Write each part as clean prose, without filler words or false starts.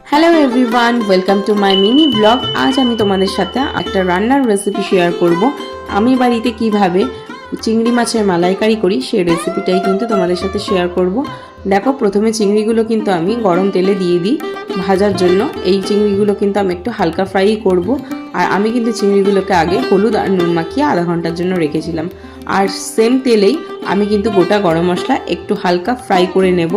Hello everyone, welcome to my mini blog. আজ আমি তোমাদের সাথে একটা রান্নার রেসিপি শেয়ার করব। আমি বাড়িতে কিভাবে চিংড়ি মাছের মালাইকারি করি সেই রেসিপিটাই কিন্তু তোমাদের সাথে শেয়ার করব। দেখো, প্রথমে চিংড়িগুলো কিন্তু আমি গরম তেলে দিয়ে দিই ভাজার জন্য। এই চিংড়িগুলো কিন্তু আমি একটু হালকা ফ্রাই করব। আর আমি কিন্তু চিংড়িগুলোকে আগে হলুদ আর নুন মাখিয়ে আধা ঘন্টার জন্য রেখেছিলাম। আর সেম তেলেই আমি কিন্তু গোটা গরম মশলা একটু হালকা ফ্রাই করে নেব।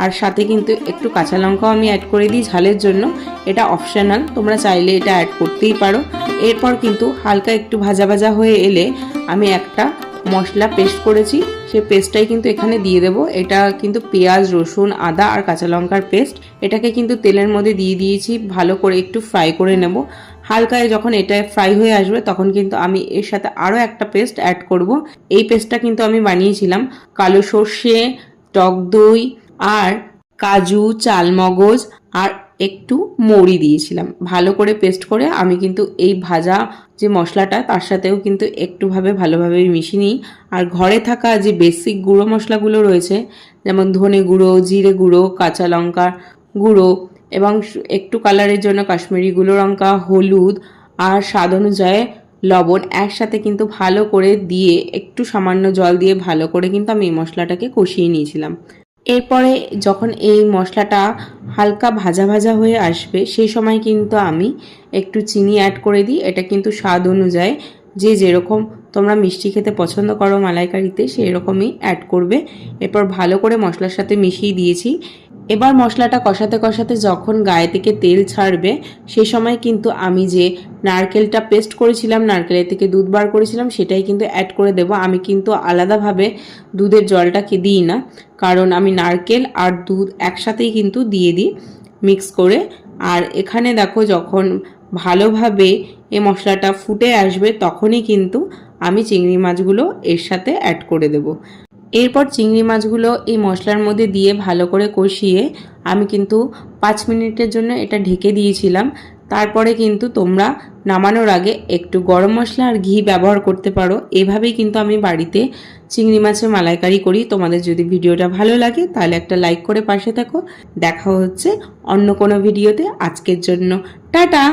আর সাথে কিন্তু একটু কাঁচা লঙ্কাও আমি অ্যাড করে দিই ঝালের জন্য। এটা অপশনাল, তোমরা চাইলে এটা অ্যাড করতেই পারো। এরপর কিন্তু হালকা একটু ভাজা ভাজা হয়ে এলে আমি একটা মশলা পেস্ট করেছি, সেই পেস্টটাই কিন্তু এখানে দিয়ে দেবো। এটা কিন্তু পেঁয়াজ, রসুন, আদা আর কাঁচা লঙ্কার পেস্ট। এটাকে কিন্তু তেলের মধ্যে দিয়ে দিয়েছি, ভালো করে একটু ফ্রাই করে নেব। হালকায় যখন এটা ফ্রাই হয়ে আসবে তখন কিন্তু আমি এর সাথে আরও একটা পেস্ট অ্যাড করব। এই পেস্টটা কিন্তু আমি বানিয়েছিলাম কালো সর্ষে, টক দই আর কাজু, চালমগজ আর একটু মৌরি দিয়েছিলাম। ভালো করে পেস্ট করে আমি কিন্তু এই ভাজা যে মশলাটা তার সাথেও কিন্তু ভালোভাবে মিশিয়ে নিই। আর ঘরে থাকা যে বেসিক গুঁড়ো মশলাগুলো রয়েছে, যেমন ধনে গুঁড়ো, জিরে গুঁড়ো, কাঁচা লঙ্কা গুঁড়ো এবং একটু কালারের জন্য কাশ্মীরি গুঁড়ো লঙ্কা, হলুদ আর স্বাদ অনুযায়ী লবণ একসাথে কিন্তু ভালো করে দিয়ে একটু সামান্য জল দিয়ে ভালো করে কিন্তু আমি এই মশলাটাকে কষিয়ে নিয়েছিলাম। এরপরে যখন এই মশলাটা হালকা ভাজা ভাজা হয়ে আসবে সেই সময় কিন্তু আমি একটু চিনি অ্যাড করে দিই। এটা কিন্তু স্বাদ অনুযায়ী যে যেরকম তোমরা মিষ্টি খেতে পছন্দ করো মালাইকারিতে সেই রকমই অ্যাড করবে। এরপর ভালো করে মশলার সাথে মিশিয়ে দিয়েছি। এবার মশলাটা কষাতে কষাতে যখন গায়ে থেকে তেল ছাড়বে সেই সময় কিন্তু আমি যে নারকেলটা পেস্ট করেছিলাম, নারকেলের থেকে দুধ বার করেছিলাম, সেটাই কিন্তু অ্যাড করে দেব। আমি কিন্তু আলাদাভাবে দুধের জলটাকে দিই না, কারণ আমি নারকেল আর দুধ একসাথেই কিন্তু দিয়ে দিই মিক্স করে। আর এখানে দেখো, যখন ভালোভাবে এই মশলাটা ফুটে আসবে তখনই কিন্তু আমি চিংড়ি মাছগুলো এর সাথে অ্যাড করে দেব। এরপর চিংড়ি মাছগুলো এই মশলার মধ্যে দিয়ে ভালো করে কষিয়ে আমি কিন্তু 5 মিনিটের জন্য এটা ঢেকে দিয়েছিলাম। তারপরে কিন্তু তোমরা নামানোর আগে একটু গরম মশলা আর ঘি ব্যবহার করতে পারো। এভাবেই কিন্তু আমি বাড়িতে চিংড়ি মাছের মালাইকারি করি। তোমাদের যদি ভিডিওটা ভালো লাগে তাহলে একটা লাইক করে পাশে থাকো। দেখা হচ্ছে অন্য কোনো ভিডিওতে। আজকের জন্য টাটা।